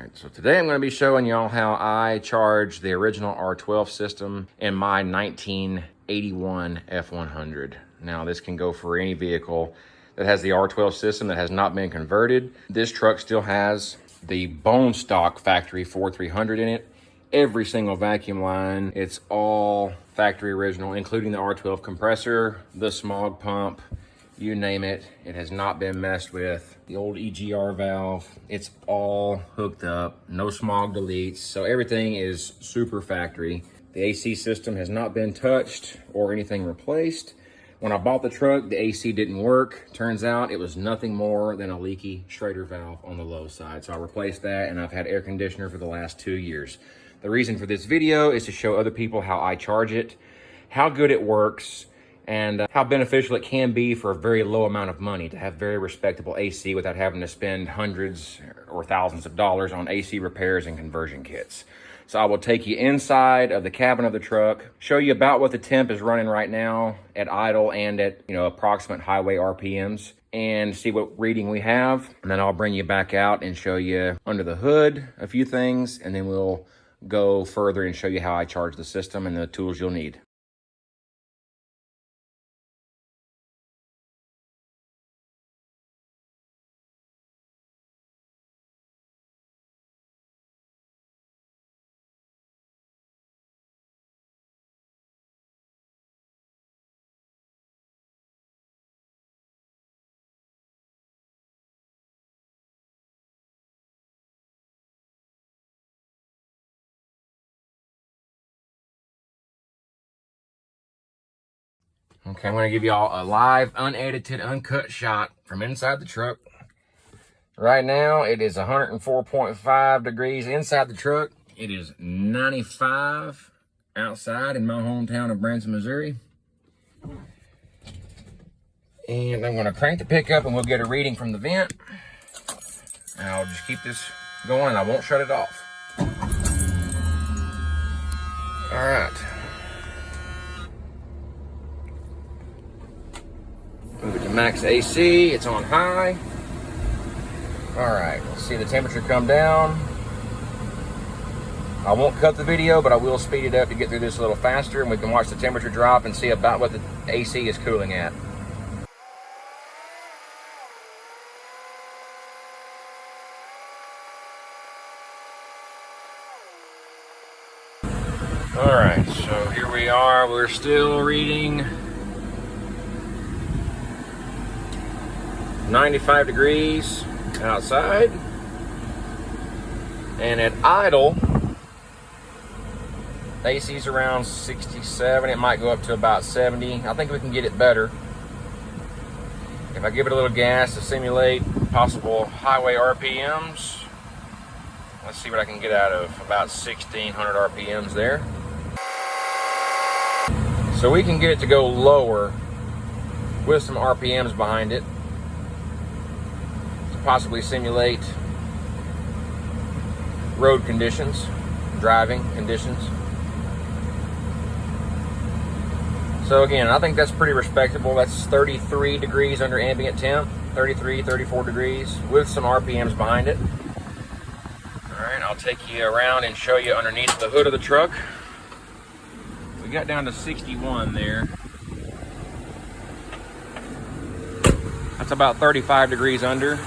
right, so today I'm going to be showing y'all how I charge the original R12 system in my 1981 F-100. Now this can go for any vehicle that has the R12 system that has not been converted. This truck still has the bone stock factory Ford 300 in it. Every single vacuum line, it's all factory original, including the R12 compressor, the smog pump, you name it. It has not been messed with. The old EGR valve, it's all hooked up, no smog deletes, so everything is super factory. The AC system has not been touched or anything replaced. When I bought the truck, the AC didn't work. Turns out it was nothing more than a leaky Schrader valve on the low side. So I replaced that, and I've had air conditioner for the last 2 years. The reason for this video is to show other people how I charge it, how good it works, and how beneficial it can be for a very low amount of money to have very respectable AC without having to spend hundreds or thousands of dollars on AC repairs and conversion kits. So I will take you inside of the cabin of the truck, show you about what the temp is running right now at idle and at, approximate highway RPMs, and see what reading we have. And then I'll bring you back out and show you under the hood a few things, and then we'll go further and show you how I charge the system and the tools you'll need. Okay, I'm gonna give y'all a live, unedited, uncut shot from inside the truck. Right now, it is 104.5 degrees inside the truck. It is 95 outside in my hometown of Branson, Missouri. And I'm gonna crank the pickup and we'll get a reading from the vent. And I'll just keep this going and I won't shut it off. All right. Move it to max AC, it's on high. All right, let's see the temperature come down. I won't cut the video, but I will speed it up to get through this a little faster, and we can watch the temperature drop and see about what the AC is cooling at. All right, so here we are. We're still reading 95 degrees outside, and at idle AC's around 67. It might go up to about 70. I think we can get it better if I give it a little gas to simulate possible highway RPMs. Let's see what I can get out of about 1600 RPMs there. So we can get it to go lower with some RPMs behind it, possibly simulate road conditions, driving conditions. So again, I think that's pretty respectable. That's 33 degrees under ambient temp, 33, 34 degrees with some RPMs behind it. All right, I'll take you around and show you underneath the hood of the truck. We got down to 61 there. That's about 35 degrees under.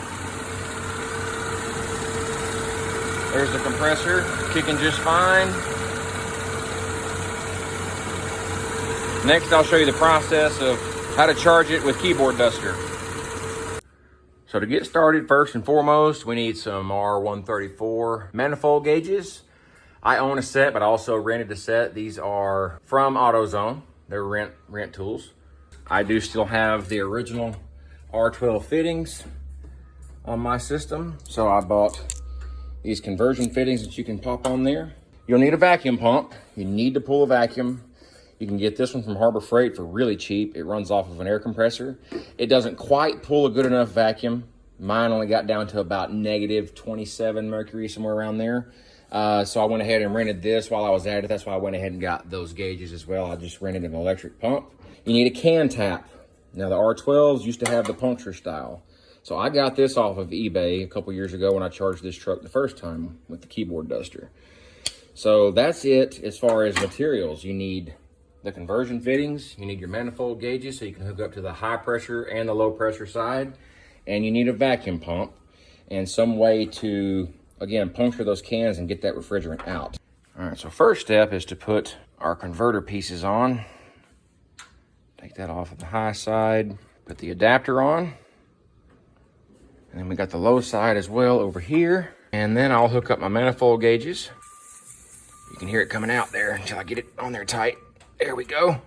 There's the compressor, kicking just fine. Next, I'll show you the process of how to charge it with keyboard duster. So to get started, first and foremost, we need some R134 manifold gauges. I own a set, but I also rented a set. These are from AutoZone. They're rent tools. I do still have the original R12 fittings on my system, so I bought these conversion fittings that you can pop on there. You'll need a vacuum pump. You need to pull a vacuum. You can get this one from Harbor Freight for really cheap. It runs off of an air compressor. It doesn't quite pull a good enough vacuum. Mine only got down to about negative 27 mercury, somewhere around there. So I went ahead and rented this while I was at it. That's why I went ahead and got those gauges as well. I just rented an electric pump. You need a can tap. Now the R12s used to have the puncture style. So I got this off of eBay a couple years ago when I charged this truck the first time with the keyboard duster. So that's it as far as materials. You need the conversion fittings, you need your manifold gauges so you can hook up to the high pressure and the low pressure side, and you need a vacuum pump and some way to, again, puncture those cans and get that refrigerant out. All right, so first step is to put our converter pieces on. Take that off of the high side, put the adapter on, and then we got the low side as well over here. And then I'll hook up my manifold gauges. You can hear it coming out there until I get it on there tight. There we go.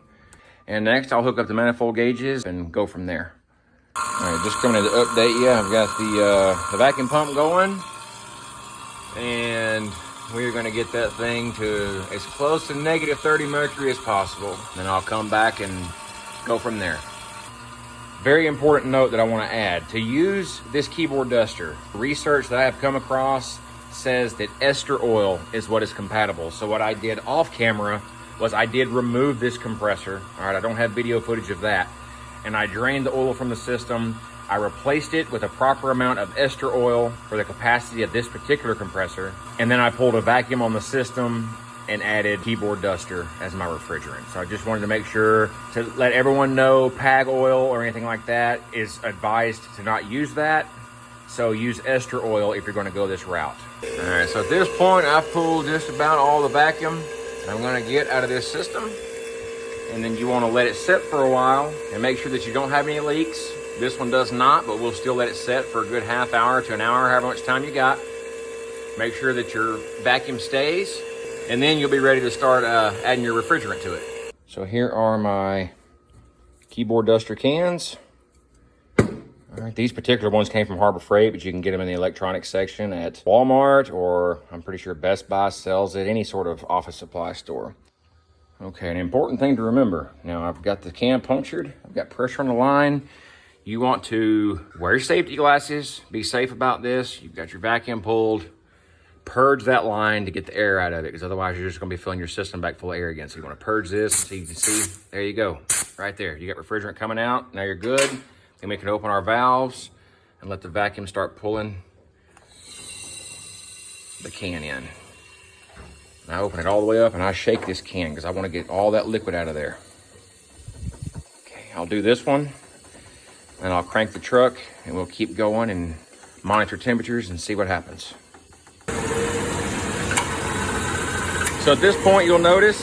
And next I'll hook up the manifold gauges and go from there. All right, just coming to update you. I've got the vacuum pump going, and we're gonna get that thing to as close to negative 30 mercury as possible. Then I'll come back and go from there. Very important note that I want to add. To use this keyboard duster, research that I have come across says that ester oil is what is compatible. So what I did off camera was I did remove this compressor. All right, I don't have video footage of that. And I drained the oil from the system. I replaced it with a proper amount of ester oil for the capacity of this particular compressor. And then I pulled a vacuum on the system and added keyboard duster as my refrigerant. So I just wanted to make sure to let everyone know PAG oil or anything like that is advised to not use that. So use ester oil if you're gonna go this route. All right, so at this point, I've pulled just about all the vacuum I'm gonna get out of this system. And then you wanna let it sit for a while and make sure that you don't have any leaks. This one does not, but we'll still let it set for a good half hour to an hour, however much time you got. Make sure that your vacuum stays, and then you'll be ready to start adding your refrigerant to it. So here are my keyboard duster cans. All right, these particular ones came from Harbor Freight, but you can get them in the electronics section at Walmart, or I'm pretty sure Best Buy sells at any sort of office supply store. Okay, an important thing to remember. Now I've got the can punctured, I've got pressure on the line. You want to wear your safety glasses, be safe about this. You've got your vacuum pulled, purge that line to get the air out of it, because otherwise you're just gonna be filling your system back full of air again. So you wanna purge this so you can see, there you go, right there. You got refrigerant coming out, now you're good. Then we can open our valves and let the vacuum start pulling the can in. And I open it all the way up and I shake this can because I want to get all that liquid out of there. Okay, I'll do this one and I'll crank the truck and we'll keep going and monitor temperatures and see what happens. So at this point, you'll notice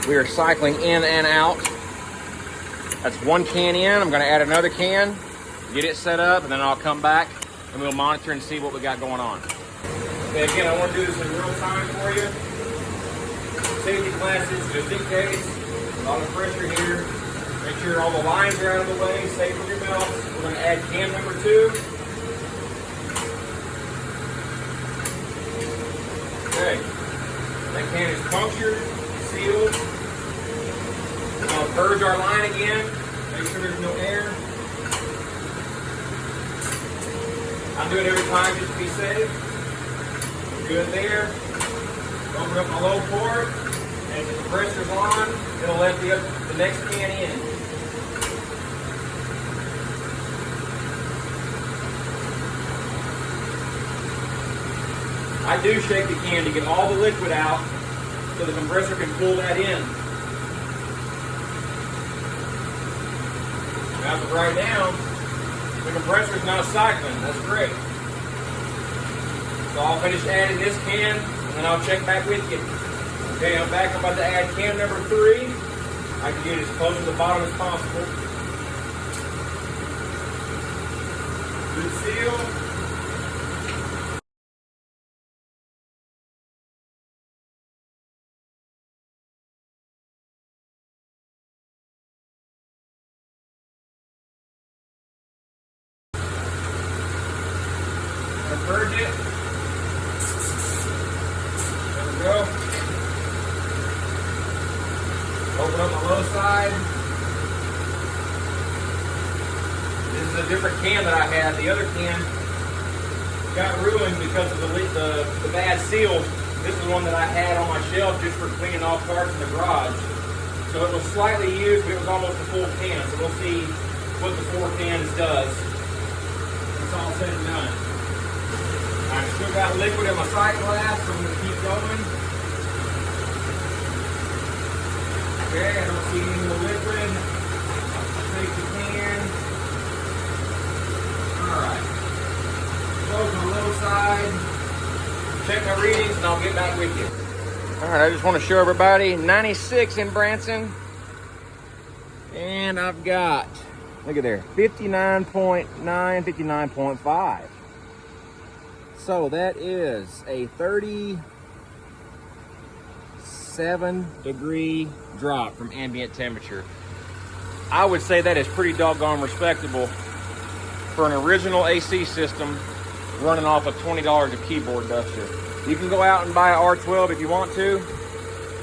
we are cycling in and out. That's one can in. I'm gonna add another can, get it set up, and then I'll come back and we'll monitor and see what we got going on. Okay, again, I want to do this in real time for you. Safety glasses, just in case. A lot of pressure here. Make sure all the lines are out of the way, safe with your belts. We're gonna add can number 2. Okay, that can is punctured, sealed. I'll purge our line again, make sure there's no air. I do it every time just to be safe. Good there. Open up my low port, and if the compressor's on, it'll let the next can in. I do shake the can to get all the liquid out so the compressor can pull that in. As of right now, the compressor is not cycling. That's great. So I'll finish adding this can, and then I'll check back with you. Okay, I'm back. I'm about to add can number 3. I can get it as close to the bottom as possible. Good seal. Purge it. There we go. Open up the low side. This is a different can that I had. The other can got ruined because of the bad seal. This is one that I had on my shelf just for cleaning off parts in the garage. So it was slightly used, but it was almost a full can. So we'll see what the 4 cans does. it's all said and done. I've still got liquid in my sight glass, so I'm going to keep going. Okay, I don't see any more liquid. Shake the can. Alright. Close my low side. Check my readings and I'll get back with you. Alright, I just want to show everybody 96 in Branson. And I've got, look at there, 59.9, 59.5. So that is a 37-degree drop from ambient temperature. I would say that is pretty doggone respectable for an original AC system running off of $20 a keyboard duster. You can go out and buy an R12 if you want to.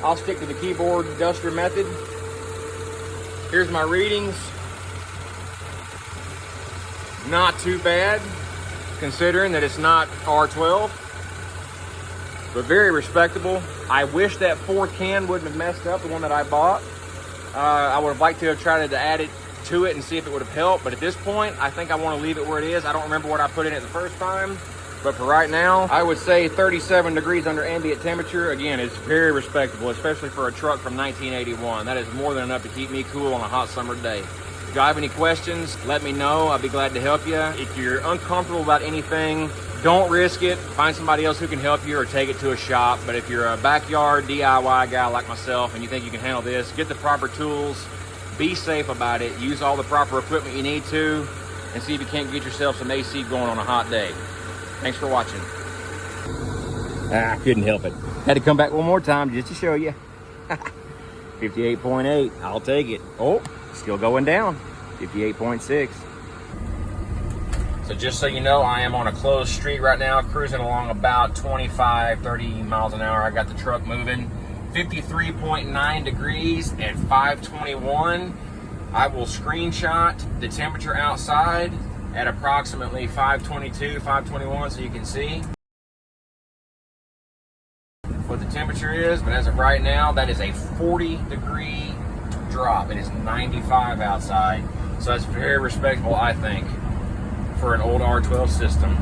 I'll stick to the keyboard duster method. Here's my readings. Not too bad, considering that it's not R12, but very respectable. I wish that fourth can wouldn't have messed up, the one that I bought. I would have liked to have tried to add it to it and see if it would have helped, but at this point, I think I want to leave it where it is. I don't remember what I put in it the first time, but for right now, I would say 37 degrees under ambient temperature, again, is very respectable, especially for a truck from 1981. That is more than enough to keep me cool on a hot summer day. If you have any questions, let me know. I'll be glad to help you. If you're uncomfortable about anything, don't risk it. Find somebody else who can help you or take it to a shop. But if you're a backyard DIY guy like myself and you think you can handle this, get the proper tools, be safe about it, use all the proper equipment you need to, and see if you can't get yourself some AC going on a hot day. Thanks for watching. I couldn't help it. Had to come back one more time just to show you. 58.8, I'll take it. Oh, still going down, 58.6. So just so you know, I am on a closed street right now, cruising along about 25, 30 miles an hour. I got the truck moving. 53.9 degrees at 5:21. I will screenshot the temperature outside at approximately 5:22, 5:21, so you can see what the temperature is. But as of right now, that is a 40-degree drop. It is 95 outside, so that's very respectable, I think, for an old R12 system.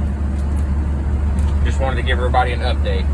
Just wanted to give everybody an update.